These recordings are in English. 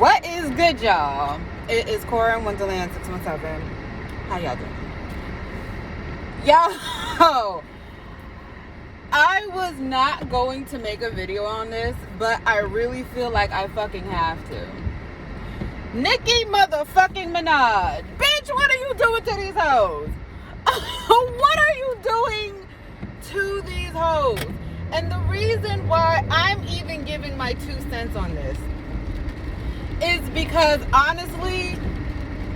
What is good, y'all? It is Cora in Wonderland 617. How y'all doing? Yo, I was not going to make a video on this, but I really feel like I fucking have to. Nicki motherfucking Minaj. Bitch, what are you doing to these hoes? What are you doing to these hoes? And the reason why I'm even giving my 2 cents on this is because honestly,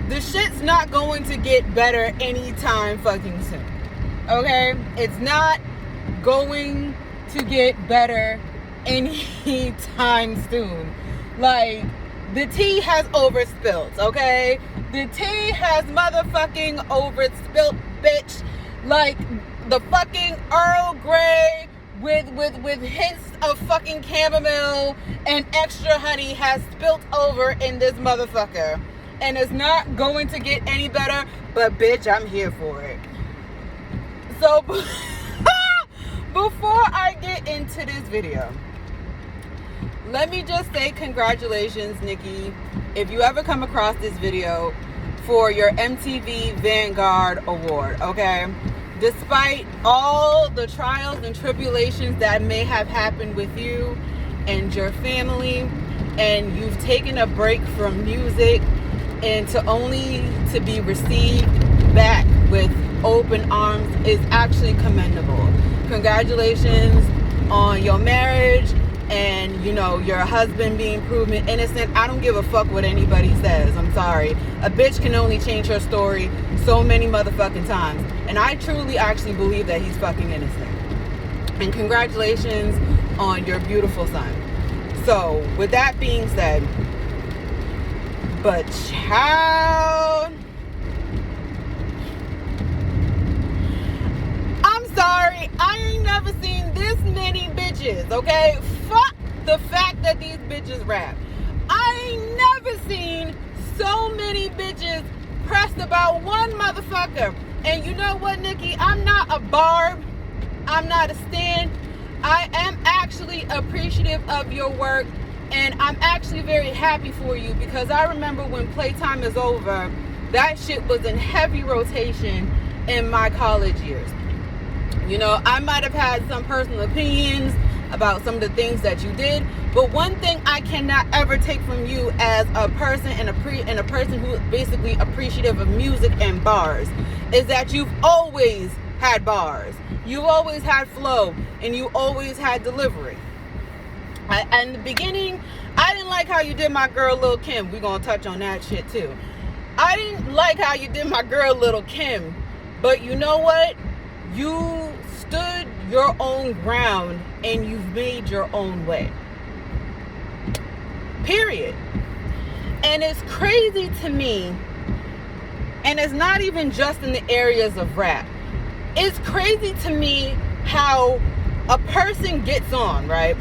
the shit's not going to get better anytime fucking soon. Okay? It's not going to get better anytime soon. Like, the tea has overspilt, okay? The tea has motherfucking overspilt, bitch. Like, the fucking Earl Grey with hints of fucking chamomile and extra honey has spilt over in this motherfucker. And it's not going to get any better, but bitch, I'm here for it. So, before I get into this video, let me just say congratulations, Nicki, if you ever come across this video, for your MTV Vanguard Award, okay? Despite all the trials and tribulations that may have happened with you and your family, and you've taken a break from music, and to be received back with open arms is actually commendable. Congratulations on your marriage and, you know, your husband being proven innocent. I don't give a fuck what anybody says. I'm sorry. A bitch can only change her story so many motherfucking times. And I truly actually believe that he's fucking innocent. And congratulations on your beautiful son. So, with that being said, but child, I'm sorry, I ain't never seen this many bitches, okay? Fuck the fact that these bitches rap. I ain't never seen so many bitches pressed about one motherfucker. And you know what, Nicki? I'm not a barb. I'm not a stan. I am actually appreciative of your work. And I'm actually very happy for you, because I remember when Playtime Is Over, that shit was in heavy rotation in my college years. You know, I might have had some personal opinions about some of the things that you did, but one thing I cannot ever take from you as a person and a person who is basically appreciative of music and bars is that you've always had bars. You've always had flow, and you always had delivery. In the beginning, I didn't like how you did my girl Lil' Kim. We're going to touch on that shit too. I didn't like how you did my girl Lil' Kim. But you know what? You stood your own ground and you've made your own way. Period. And it's crazy to me, and it's not even just in the areas of rap. It's crazy to me how a person gets on, right?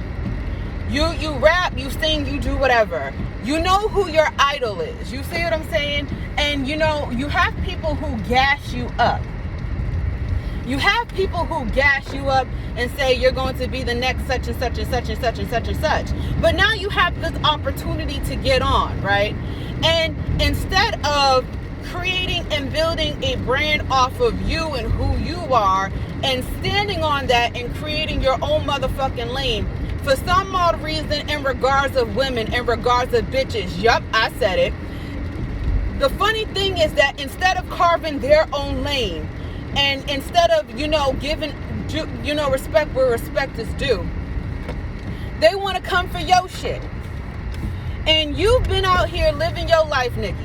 You rap, you sing, you do whatever. You know who your idol is. You see what I'm saying? And you know, you have people who gas you up. You have people who gas you up and say you're going to be the next such and such and such and such and such and such. But now you have this opportunity to get on, right? And instead of creating and building a brand off of you and who you are and standing on that and creating your own motherfucking lane, for some odd reason, in regards of women, in regards of bitches, yup, I said it. The funny thing is that instead of carving their own lane, and instead of, you know, giving, you know, respect where respect is due, they want to come for your shit. And you've been out here living your life, Nicki.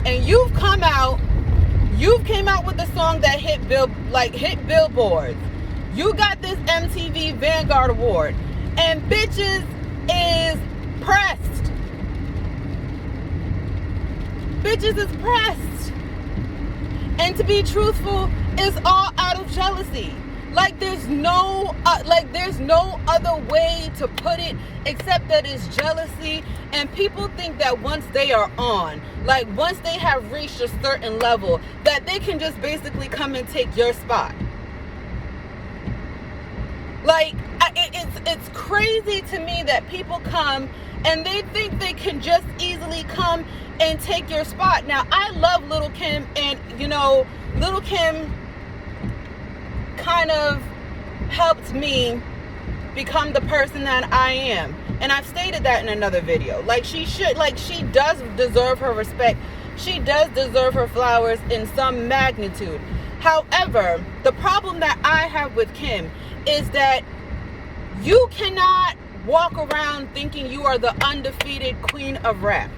And you came out with a song that hit billboards. You got this MTV Vanguard Award. And bitches is pressed. Bitches is pressed. And to be truthful, it's all out of jealousy. Like there's no other way to put it except that it's jealousy. And people think that once they are on, like once they have reached a certain level, that they can just basically come and take your spot. Like, It's crazy to me that people come and they think they can just easily come and take your spot. Now, I love Lil' Kim, and Lil' Kim kind of helped me become the person that I am. And I've stated that in another video. She does deserve her respect. She does deserve her flowers in some magnitude. However, the problem that I have with Kim is that you cannot walk around thinking you are the undefeated queen of rap.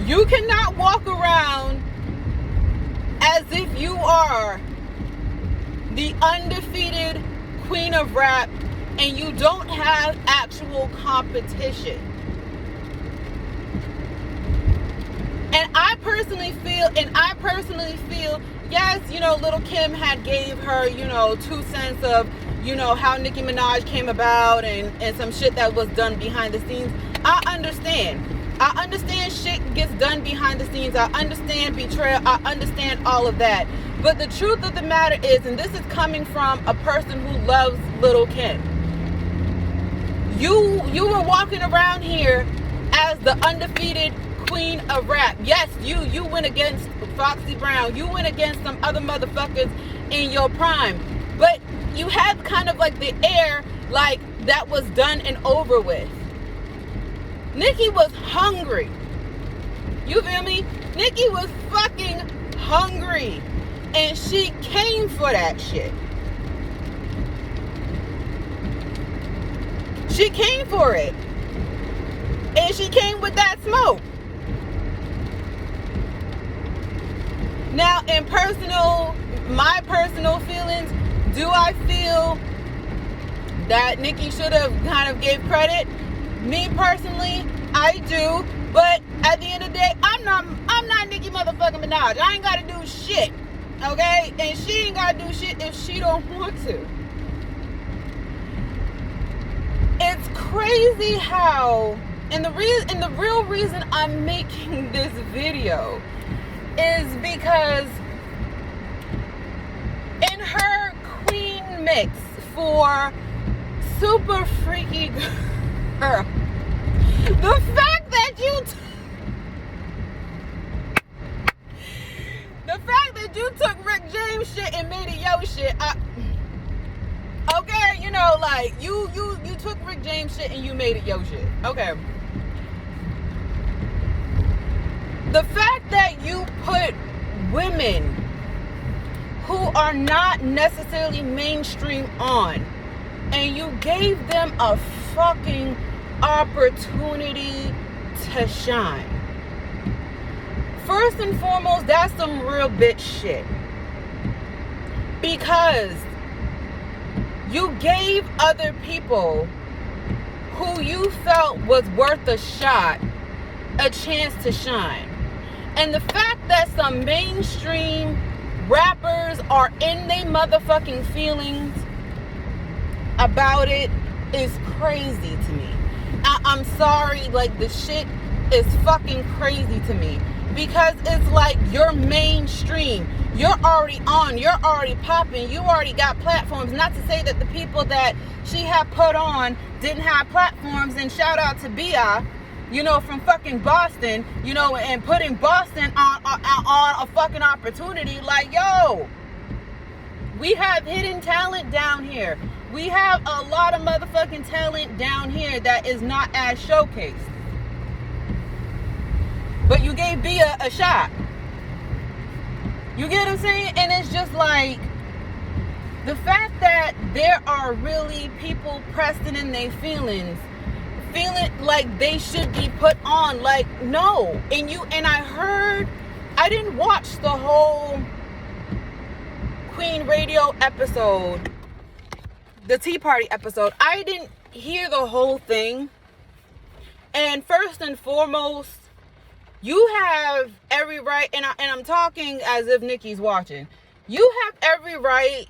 You cannot walk around as if you are the undefeated queen of rap and you don't have actual competition. And I personally feel, yes, Lil' Kim had gave her, 2 cents of, how Nicki Minaj came about and some shit that was done behind the scenes. I understand shit gets done behind the scenes. I understand betrayal. I understand all of that. But the truth of the matter is, and this is coming from a person who loves Lil' Kim, you were walking around here as the undefeated queen of rap. Yes, you went against Foxy Brown. You went against some other motherfuckers in your prime. But you had kind of like the air like that was done and over with. Nicki was hungry. You feel me? Nicki was fucking hungry. And she came for that shit. She came for it. And she came with that smoke. Now, in my personal feelings, do I feel that Nicki should have kind of gave credit? Me personally, I do. But at the end of the day, I'm not Nicki motherfucking Minaj. I ain't gotta do shit. Okay? And she ain't gotta do shit if she don't want to. It's crazy how, and the real reason I'm making this video is because in her queen mix for Super Freaky Girl, the fact that you took Rick James shit and made it your shit, okay, you took Rick James shit and you made it your shit. Okay. The fact that you put women who are not necessarily mainstream on, and you gave them a fucking opportunity to shine. First and foremost, that's some real bitch shit. Because you gave other people who you felt was worth a shot a chance to shine. And the fact that some mainstream rappers are in their motherfucking feelings about it is crazy to me. I'm sorry, the shit is fucking crazy to me. Because it's like you're mainstream. You're already on. You're already popping. You already got platforms. Not to say that the people that she had put on didn't have platforms. And shout out to Bia, from fucking Boston, and putting Boston on a fucking opportunity. Like, yo, we have hidden talent down here. We have a lot of motherfucking talent down here that is not as showcased. But you gave Bia a shot. You get what I'm saying? And it's just like, the fact that there are really people pressed in their feeling like they should be put on. Like, no. And I didn't watch the whole Queen Radio episode, the Tea Party episode. I didn't hear the whole thing. And first and foremost, you have every right, and I'm talking as if Nicki's watching. You have every right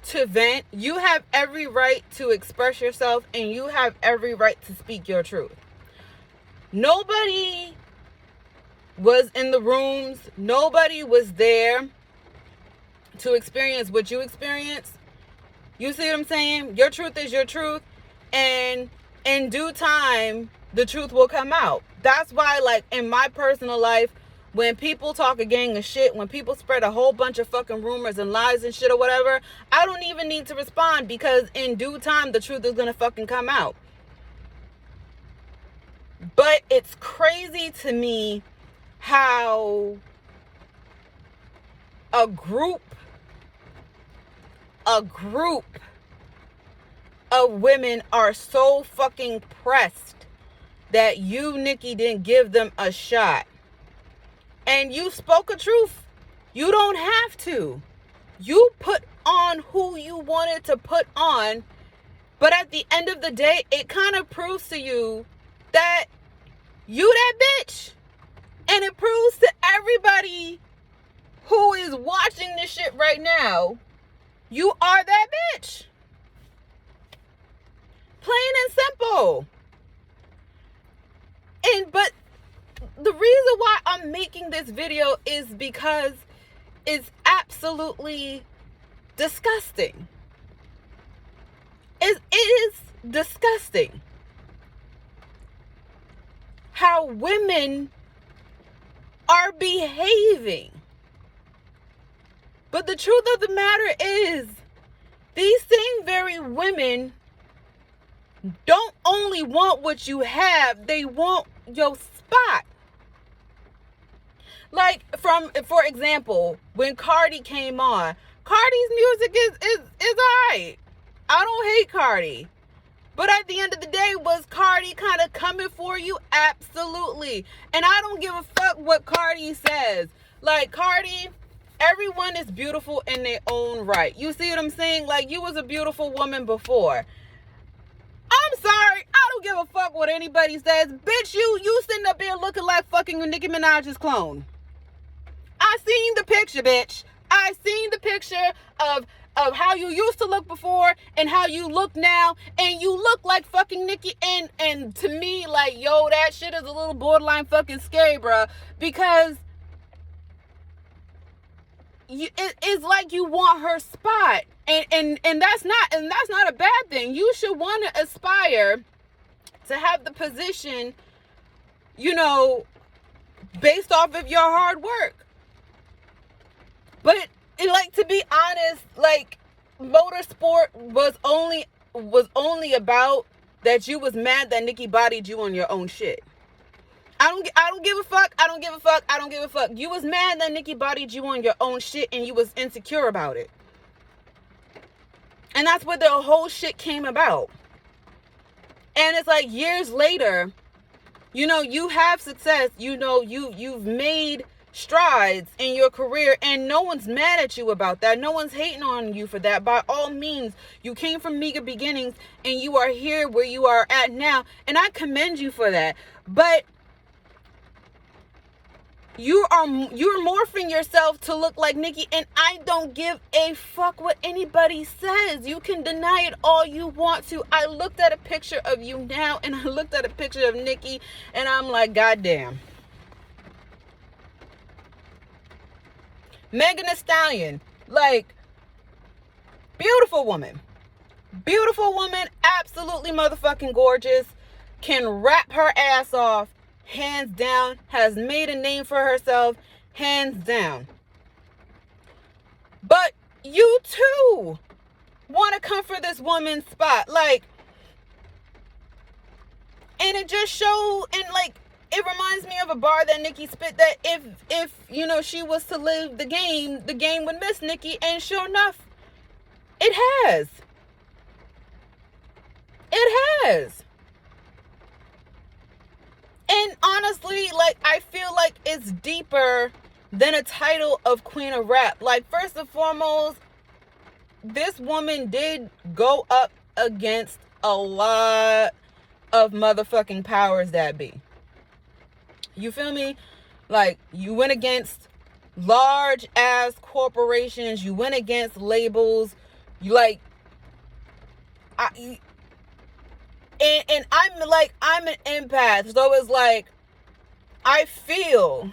to vent. You have every right to express yourself, and you have every right to speak your truth. Nobody was in the rooms. Nobody was there to experience what you experience. You see what I'm saying? Your truth is your truth, and in due time, the truth will come out. That's why, like, in my personal life, when people talk a gang of shit, when people spread a whole bunch of fucking rumors and lies and shit or whatever, I don't even need to respond, because in due time, the truth is gonna fucking come out. But it's crazy to me how a group of women are so fucking pressed that you, Nicki, didn't give them a shot. And you spoke a truth. You don't have to. You put on who you wanted to put on, but at the end of the day, it kind of proves to you that you that bitch. And it proves to everybody who is watching this shit right now, you are that bitch. Plain and simple. But the reason why I'm making this video is because it's absolutely disgusting. It is disgusting how women are behaving. But the truth of the matter is, these same very women don't only want what you have, they want your spot. Like, for example, when Cardi came on, Cardi's music is alright. I don't hate Cardi. But at the end of the day, was Cardi kind of coming for you? Absolutely. And I don't give a fuck what Cardi says. Like, Cardi, everyone is beautiful in their own right. You see what I'm saying? Like, you was a beautiful woman before. I'm sorry. I don't give a fuck what anybody says. Bitch, you sitting up here looking like fucking Nicki Minaj's clone. I seen the picture, bitch. I seen the picture of how you used to look before and how you look now, and you look like fucking Nicki. And to me, like, yo, that shit is a little borderline fucking scary, bro, because it's like you want her spot, and that's not a bad thing. You should want to aspire to have the position, you know, based off of your hard work. But like, to be honest, like, motorsport was only about that you was mad that Nicki bodied you on your own shit. I don't give a fuck. I don't give a fuck. I don't give a fuck. You was mad that Nicki bodied you on your own shit, and you was insecure about it. And that's where the whole shit came about. And it's like years later, you know, you have success, you know, you've made strides in your career, and no one's mad at you about that. No one's hating on you for that. By all means, you came from meager beginnings, and you are here where you are at now, and I commend you for that. But you're morphing yourself to look like Nicki, and I don't give a fuck what anybody says. You can deny it all you want to. I looked at a picture of you now, and I looked at a picture of Nicki, and I'm like, goddamn. Megan Thee Stallion, like, beautiful woman, absolutely motherfucking gorgeous, can rap her ass off, hands down, has made a name for herself, hands down. But you too want to come for this woman's spot, like, and it just showed, and like, it reminds me of a bar that Nicki spit, that if you know, she was to live the game would miss Nicki, and sure enough, it has. It has. And honestly, like, I feel like it's deeper than a title of Queen of Rap. Like, first and foremost, this woman did go up against a lot of motherfucking powers that be. You feel me? Like, you went against large ass corporations, you went against labels, you like, and I'm an empath, so it's like, I feel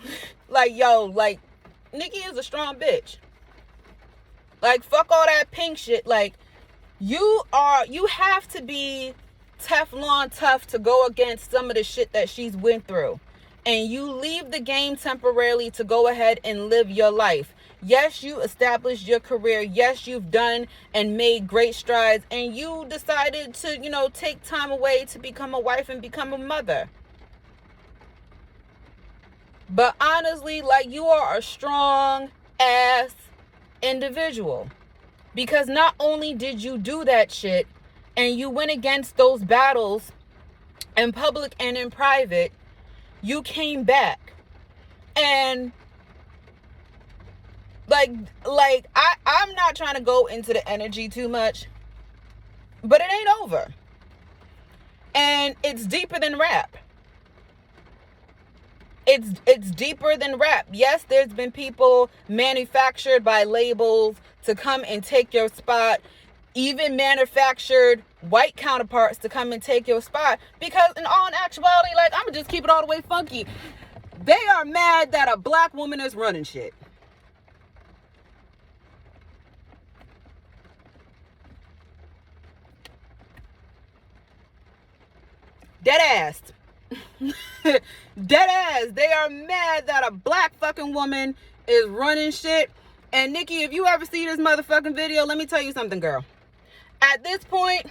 like, yo, like, Nicki is a strong bitch. Like, fuck all that pink shit. Like, you have to be Teflon tough to go against some of the shit that she's went through. And you leave the game temporarily to go ahead and live your life. Yes, you established your career. Yes, you've done and made great strides. And you decided to, take time away to become a wife and become a mother. But honestly, like, you are a strong ass individual. Because not only did you do that shit and you went against those battles in public and in private, you came back. And I'm not trying to go into the energy too much, but it ain't over. And it's deeper than rap. It's deeper than rap. Yes, there's been people manufactured by labels to come and take your spot, even manufactured white counterparts to come and take your spot, because in all actuality, like, I'm gonna just keep it all the way funky, they are mad that a black woman is running shit. Dead ass. Dead ass. They are mad that a black fucking woman is running shit. And Nicki, if you ever see this motherfucking video, let me tell you something, girl. At this point,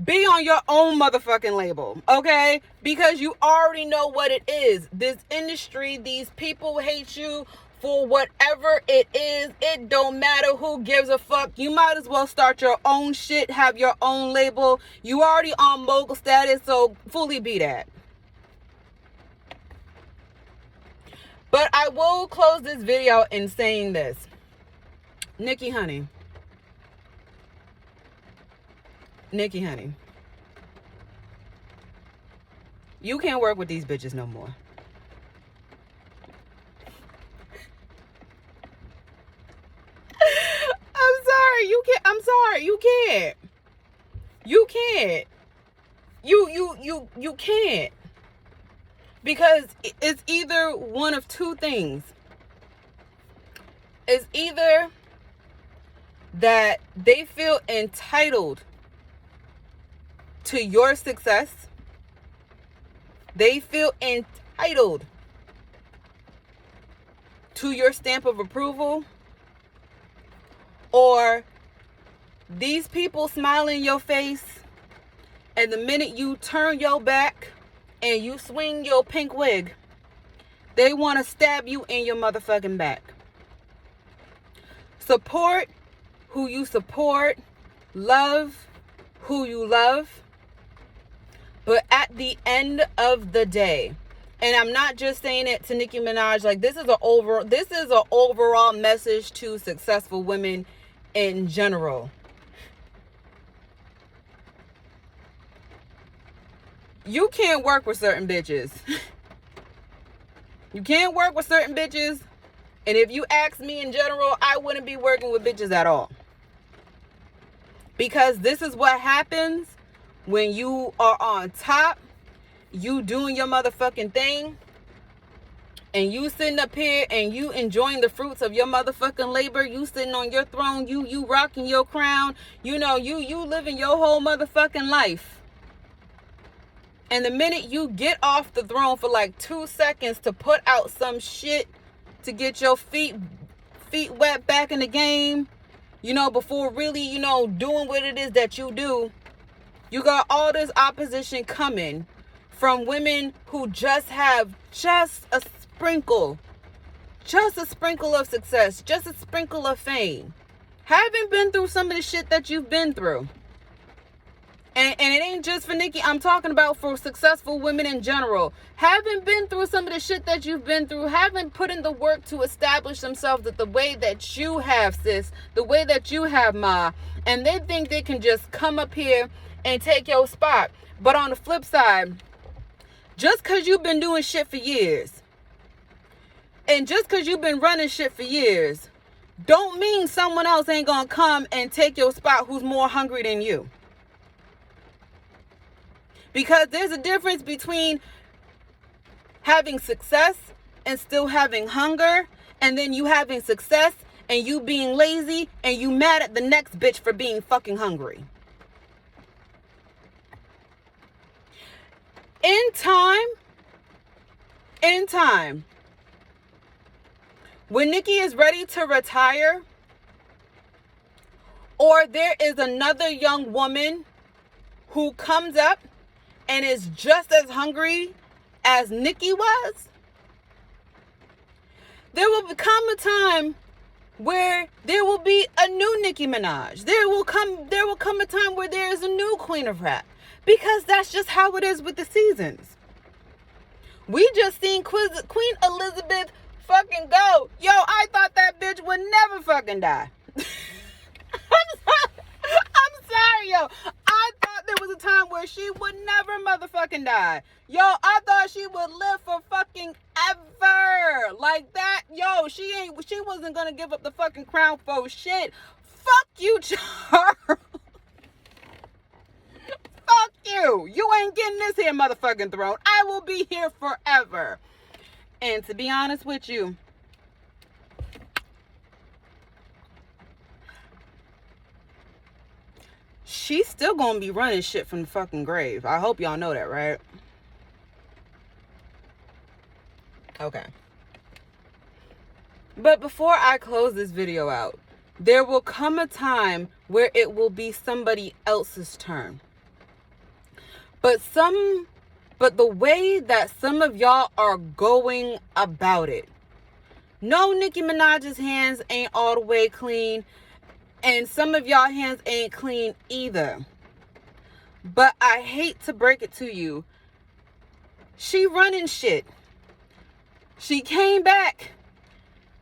be on your own motherfucking label, okay? Because you already know what it is. This industry, these people hate you for whatever it is. It don't matter who gives a fuck. You might as well start your own shit, have your own label. You already on mogul status, so fully be that. But I will close this video in saying this. Nicki, honey. You can't work with these bitches no more. I'm sorry, you can't. You can't. Because it's either one of two things. It's either that they feel entitled to your success. They feel entitled to your stamp of approval. Or these people smile in your face, and the minute you turn your back and you swing your pink wig, they want to stab you in your motherfucking back. Support who you support. Love who you love. But at the end of the day, and I'm not just saying it to Nicki Minaj, like, this is an overall message to successful women in general. You can't work with certain bitches. You can't work with certain bitches. And if you ask me in general, I wouldn't be working with bitches at all. Because this is what happens when you are on top, you doing your motherfucking thing, and you sitting up here and you enjoying the fruits of your motherfucking labor. You sitting on your throne, you rocking your crown, you living your whole motherfucking life. And the minute you get off the throne for like 2 seconds to put out some shit to get your feet wet back in the game, before really, doing what it is that you do, you got all this opposition coming from women who just have just a sprinkle of success, just a sprinkle of fame. Haven't been through some of the shit that you've been through. And it ain't just for Nicki. I'm talking about for successful women in general. Haven't been through some of the shit that you've been through. Haven't put in the work to establish themselves the way that you have, sis. The way that you have, ma. And they think they can just come up here and take your spot. But on the flip side, just because you've been doing shit for years, and just because you've been running shit for years, don't mean someone else ain't gonna come and take your spot who's more hungry than you. Because there's a difference between having success and still having hunger, and then you having success and you being lazy and you mad at the next bitch for being fucking hungry. In time, when Nicki is ready to retire, or there is another young woman who comes up and is just as hungry as Nicki was, there will come a time where there will be a new Nicki Minaj. There will come a time where there is a new Queen of Rap. Because that's just how it is with the seasons. We just seen Queen Elizabeth fucking go. Yo, I thought that bitch would never fucking die. I'm sorry, yo. I thought there was a time where she would never motherfucking die. Yo, I thought she would live for fucking ever. Like that, yo, she wasn't gonna give up the fucking crown for shit. Fuck you, Charles. Fuck you. You ain't getting this here motherfucking throne. I will be here forever. And to be honest with you, she's still gonna be running shit from the fucking grave. I hope y'all know that, right? Okay. But before I close this video out, there will come a time where it will be somebody else's turn. But the way that some of y'all are going about it. No, Nicki Minaj's hands ain't all the way clean. And some of y'all hands ain't clean either. But I hate to break it to you. She running shit. She came back.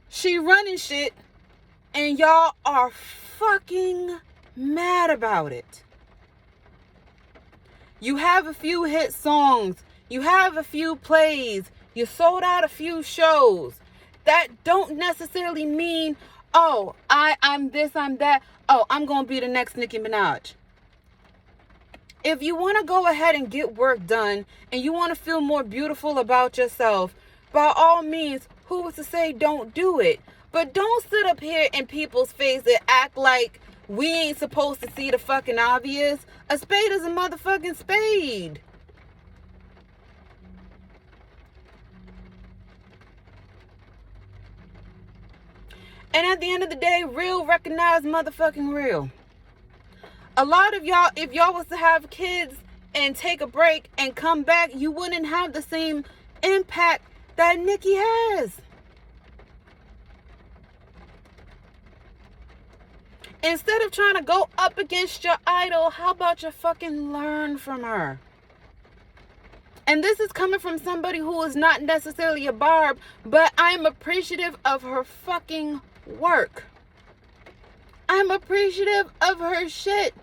She running shit. And y'all are fucking mad about it. You have a few hit songs. You have a few plays. You sold out a few shows. That don't necessarily mean, oh, I'm this, I'm that. Oh, I'm going to be the next Nicki Minaj. If you want to go ahead and get work done and you want to feel more beautiful about yourself, by all means, who was to say don't do it? But don't sit up here in people's face and act like we ain't supposed to see the fucking obvious. A spade is a motherfucking spade. And at the end of the day, real recognize motherfucking real. A lot of y'all, if y'all was to have kids and take a break and come back, you wouldn't have the same impact that Nicki has. Instead of trying to go up against your idol, how about you fucking learn from her? And this is coming from somebody who is not necessarily a barb, but I'm appreciative of her fucking work. I'm appreciative of her shit.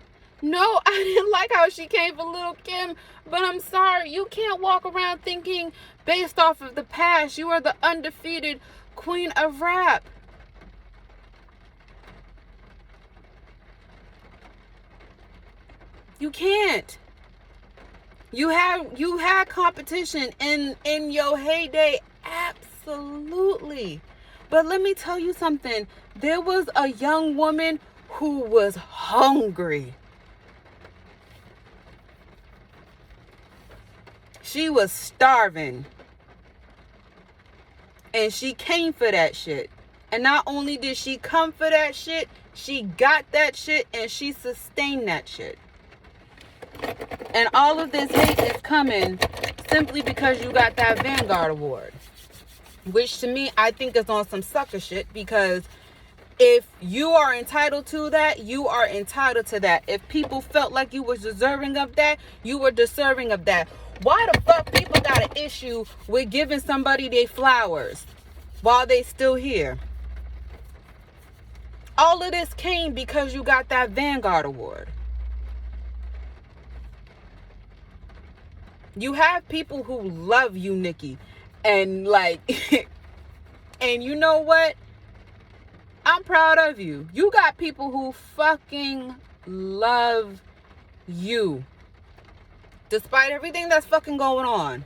No, I didn't like how she came for Lil' Kim, but I'm sorry. You can't walk around thinking based off of the past. You are the undefeated Queen of Rap. You can't. You had competition in your heyday, absolutely. But let me tell you something. There was a young woman who was hungry. She was starving. And she came for that shit. And not only did she come for that shit, she got that shit and she sustained that shit. And all of this hate is coming simply because you got that Vanguard Award. Which to me, I think is on some sucker shit. Because if you are entitled to that, you are entitled to that. If people felt like you was deserving of that, you were deserving of that. Why the fuck people got an issue with giving somebody their flowers while they still here? All of this came because you got that Vanguard Award. You have people who love you, Nicki. And like, and you know what? I'm proud of you. You got people who fucking love you. Despite everything that's fucking going on.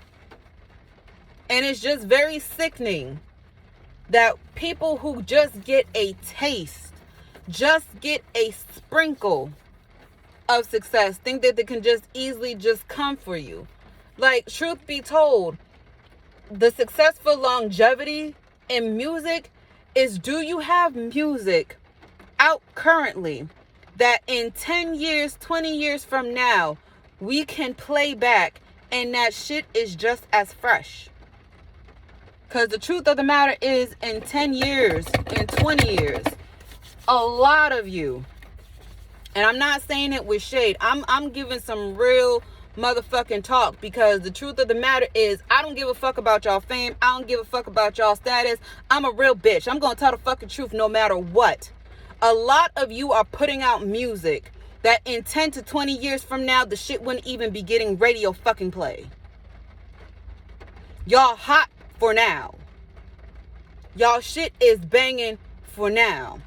And it's just very sickening that people who just get a taste, just get a sprinkle of success, think that they can just easily just come for you. Like, truth be told, the successful longevity in music is, do you have music out currently that in 10 years, 20 years from now, we can play back and that shit is just as fresh? Because the truth of the matter is, in 10 years, in 20 years, a lot of you, and I'm not saying it with shade, I'm giving some real motherfucking talk, because the truth of the matter is, I don't give a fuck about y'all fame. I don't give a fuck about y'all status. I'm a real bitch. I'm gonna tell the fucking truth no matter what. A lot of you are putting out music that in 10 to 20 years from now, the shit wouldn't even be getting radio fucking play. Y'all hot for now. Y'all shit is banging for now.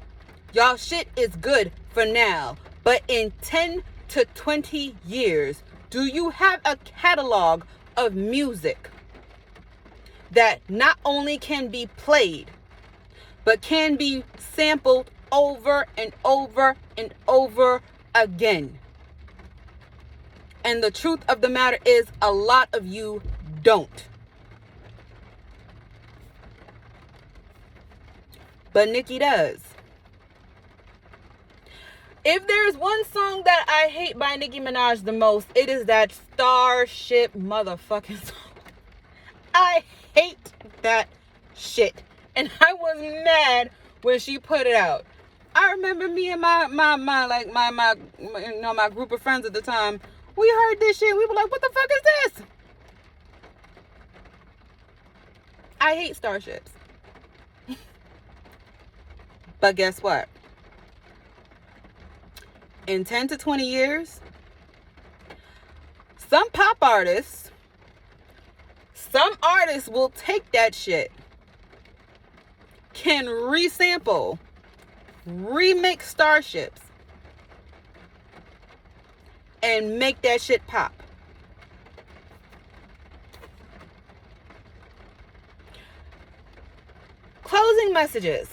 Y'all shit is good for now. But in 10 to 20 years, do you have a catalog of music that not only can be played, but can be sampled over and over and over again? And the truth of the matter is, a lot of you don't. But Nicki does. If there's one song that I hate by Nicki Minaj the most, it is that Starship motherfucking song. I hate that shit. And I was mad when she put it out. I remember me and my group of friends at the time, we heard this shit. We were like, what the fuck is this? I hate starships. But guess what? In 10 to 20 years, some pop artists, some artists will take that shit, can resample, remix starships, and make that shit pop. Closing messages.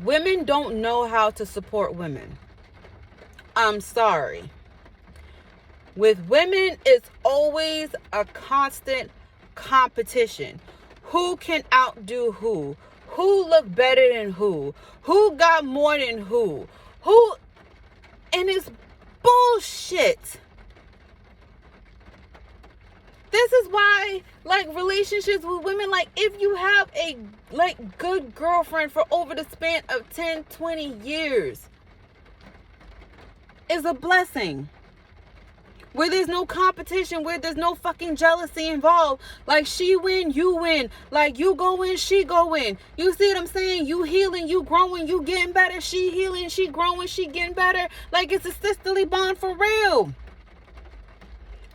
Women don't know how to support women. I'm sorry. With women, it's always a constant competition. Who can outdo who? Who look better than who? Who got more than who? And it's bullshit. This is why, like, relationships with women, like, if you have a, like, good girlfriend for over the span of 10, 20 years, is a blessing. Where there's no competition, where there's no fucking jealousy involved. Like, she win, you win. Like, you go in, she go in. You see what I'm saying? You healing, you growing, you getting better. She healing, she growing, she getting better. Like, it's a sisterly bond for real.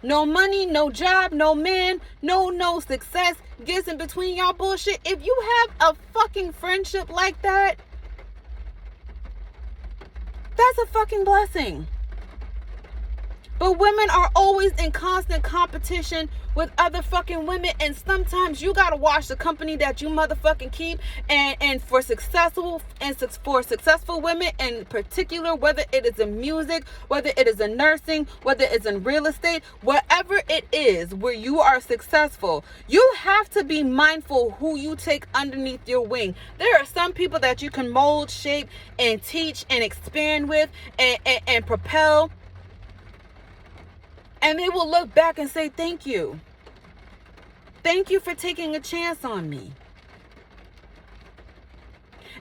No money, no job, no man, no success gets in between y'all bullshit. If you have a fucking friendship like that, that's a fucking blessing. But women are always in constant competition with other fucking women, and sometimes you gotta watch the company that you motherfucking keep. And for successful women in particular, whether it is in music, whether it is in nursing, whether it's in real estate, whatever it is where you are successful, you have to be mindful who you take underneath your wing. There are some people that you can mold, shape, and teach and expand with and propel. And they will look back and say, thank you. Thank you for taking a chance on me.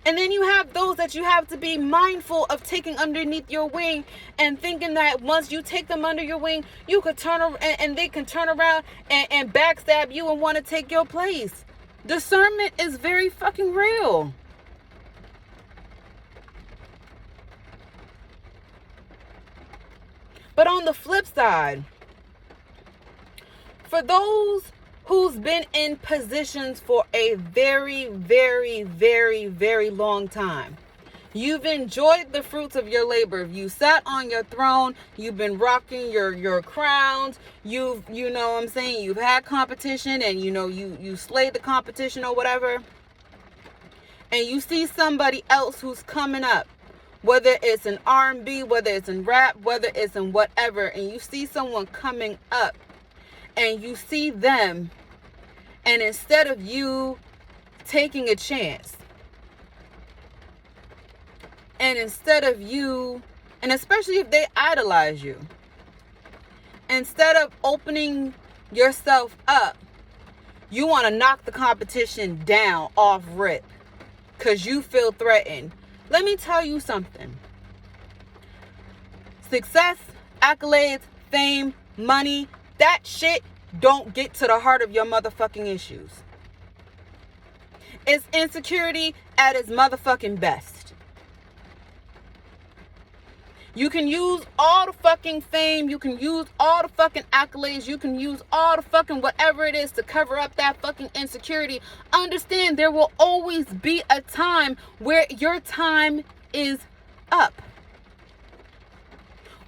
And then you have those that you have to be mindful of taking underneath your wing and thinking that once you take them under your wing, you could turn around and they can turn around and backstab you and want to take your place. Discernment is very fucking real. But on the flip side, for those who's been in positions for a very, very, very, very long time, you've enjoyed the fruits of your labor. You sat on your throne, you've been rocking your crowns, you know what I'm saying, you've had competition and you slayed the competition or whatever. and you see somebody else who's coming up, whether it's in R&B, whether it's in rap, whether it's in whatever, and you see someone coming up and you see them, and instead of you taking a chance, and instead of you, and especially if they idolize you, instead of opening yourself up, you want to knock the competition down off rip because you feel threatened. Let me tell you something. Success, accolades, fame, money, that shit don't get to the heart of your motherfucking issues. It's insecurity at its motherfucking best. You can use all the fucking fame, you can use all the fucking accolades, you can use all the fucking whatever it is to cover up that fucking insecurity. Understand, there will always be a time where your time is up.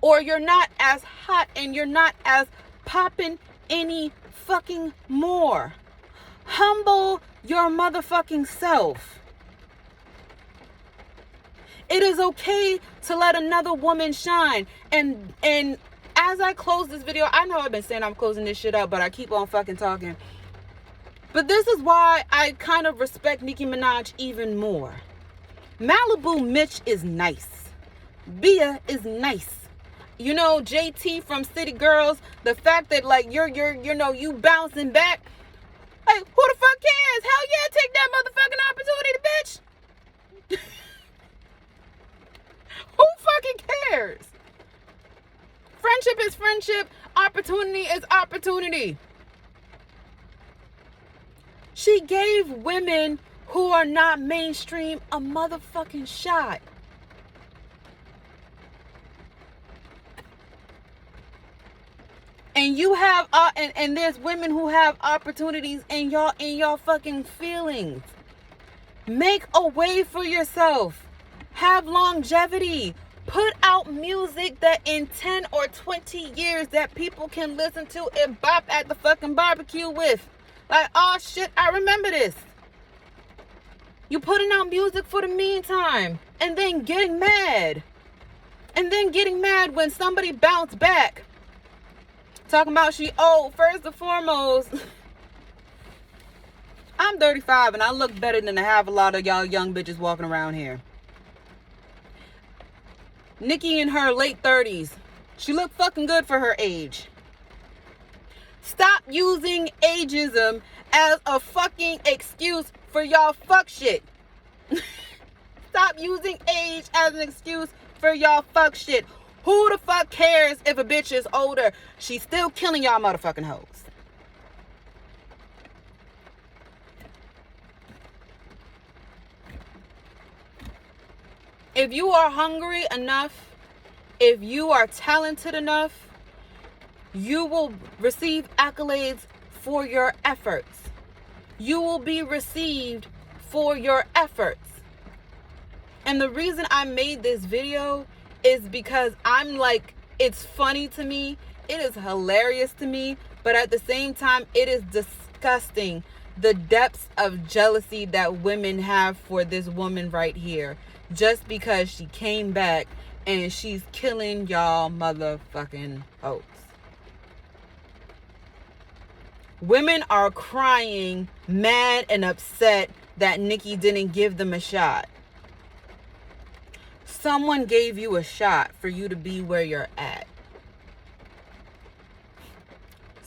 Or you're not as hot and you're not as popping any fucking more. Humble your motherfucking self. It is okay to let another woman shine. And as I close this video, I know I've been saying I'm closing this shit up, but I keep on fucking talking. But this is why I kind of respect Nicki Minaj even more. Malibu Mitch is nice. Bia is nice. You know, JT from City Girls, the fact that like you bouncing back. Like, who the fuck cares? Hell yeah, take that motherfucking opportunity, bitch. Who fucking cares? Friendship is friendship. Opportunity is opportunity. She gave women who are not mainstream a motherfucking shot. And you have and there's women who have opportunities in your fucking feelings. Make a way for yourself. Have longevity. Put out music that in 10 or 20 years that people can listen to and bop at the fucking barbecue with. Like, oh shit, I remember this. You putting out music for the meantime and then getting mad. And then getting mad when somebody bounce back. Talking about she old. First and foremost, I'm 35 and I look better than I have a lot of y'all young bitches walking around here. Nicki in her late 30s. She looked fucking good for her age. Stop using ageism as a fucking excuse for y'all fuck shit. Stop using age as an excuse for y'all fuck shit. Who the fuck cares if a bitch is older? She's still killing y'all motherfucking hoes. If you are hungry enough, if you are talented enough, you will receive accolades for your efforts. You will be received for your efforts. And the reason I made this video is because I'm like, it's funny to me. It is hilarious to me. But at the same time, it is disgusting. The depths of jealousy that women have for this woman right here. Just because she came back and she's killing y'all motherfucking hoes. Women are crying, mad and upset that Nicki didn't give them a shot. Someone gave you a shot for you to be where you're at.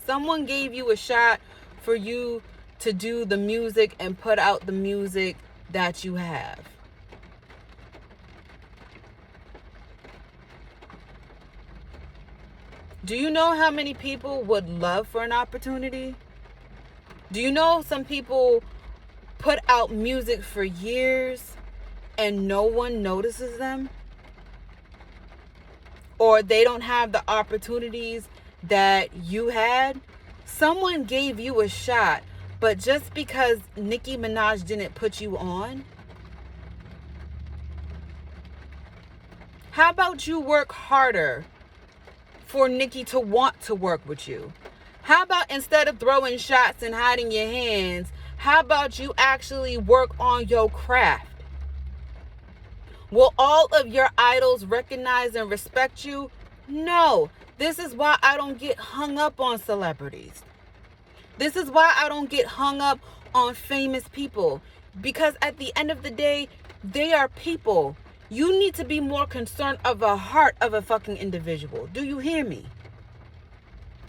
Someone gave you a shot for you to do the music and put out the music that you have. Do you know how many people would love for an opportunity? Do you know some people put out music for years and no one notices them? Or they don't have the opportunities that you had? Someone gave you a shot, but just because Nicki Minaj didn't put you on? How about you work harder for Nicki to want to work with you? How about instead of throwing shots and hiding your hands, how about you actually work on your craft? Will all of your idols recognize and respect you? No. This is why I don't get hung up on celebrities. This is why I don't get hung up on famous people. Because at the end of the day, they are people. You need to be more concerned of the heart of a fucking individual. Do you hear me?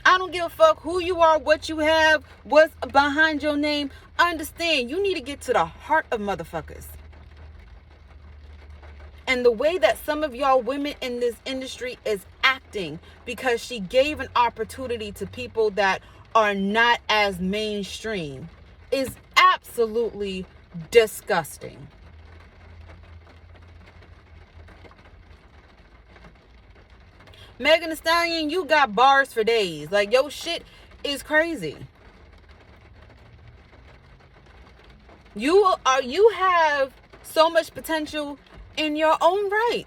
I don't give a fuck who you are, what you have, what's behind your name. Understand, you need to get to the heart of motherfuckers. And the way that some of y'all women in this industry is acting because she gave an opportunity to people that are not as mainstream is absolutely disgusting. Megan Thee Stallion, you got bars for days. Like, your shit is crazy. You have so much potential in your own right.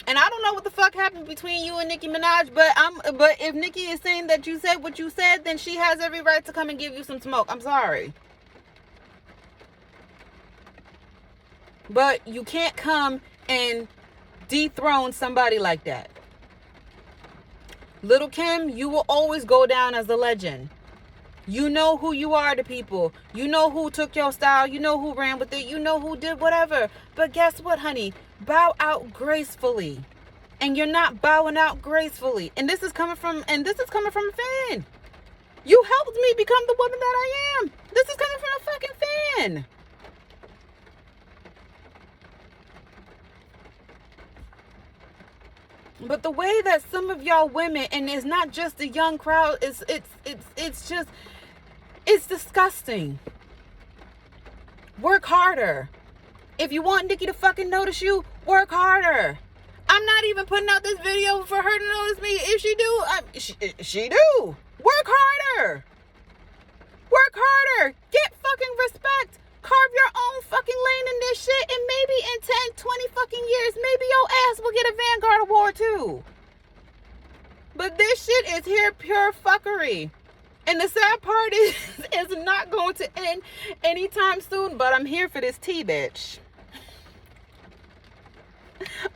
And I don't know what the fuck happened between you and Nicki Minaj, but if Nicki is saying that you said what you said, then she has every right to come and give you some smoke. I'm sorry. But you can't come and dethrone somebody like that. Little Kim, you will always go down as a legend. You know who you are to people. You know who took your style. You know who ran with it. You know who did whatever. But guess what, honey? Bow out gracefully. And you're not bowing out gracefully. And this is coming from a fan. You helped me become the woman that I am. This is coming from a fucking fan. But the way that some of y'all women, and it's not just the young crowd, it's disgusting. Work harder. If you want Nicki to fucking notice you, work harder. I'm not even putting out this video for her to notice me. If she do, she do. Work harder. Work harder. Get fucking respect. Carve your own fucking lane in this shit, and maybe in 10, 20 fucking years, maybe your ass will get a Vanguard award too. But this shit is here pure fuckery. And the sad part is, it's not going to end anytime soon, but I'm here for this tea, bitch.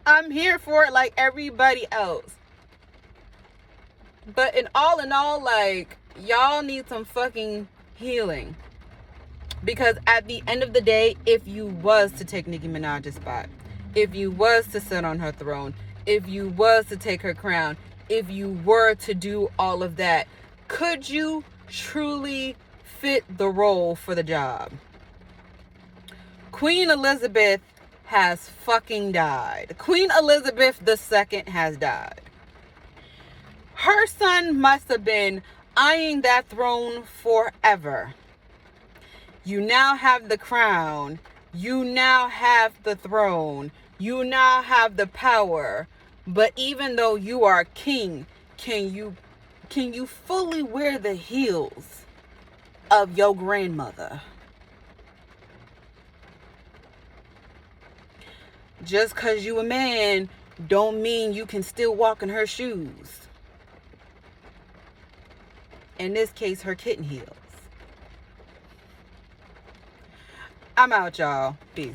I'm here for it like everybody else. But in all, like, y'all need some fucking healing. Because at the end of the day, if you was to take Nicki Minaj's spot, if you was to sit on her throne, if you was to take her crown, if you were to do all of that, could you truly fit the role for the job? Queen Elizabeth has fucking died. Queen Elizabeth II has died. Her son must have been eyeing that throne forever. You now have the crown. You now have the throne. You now have the power. But even though you are king, can you fully wear the heels of your grandmother? Just because you a man don't mean you can still walk in her shoes. In this case, her kitten heels. I'm out, y'all. Peace.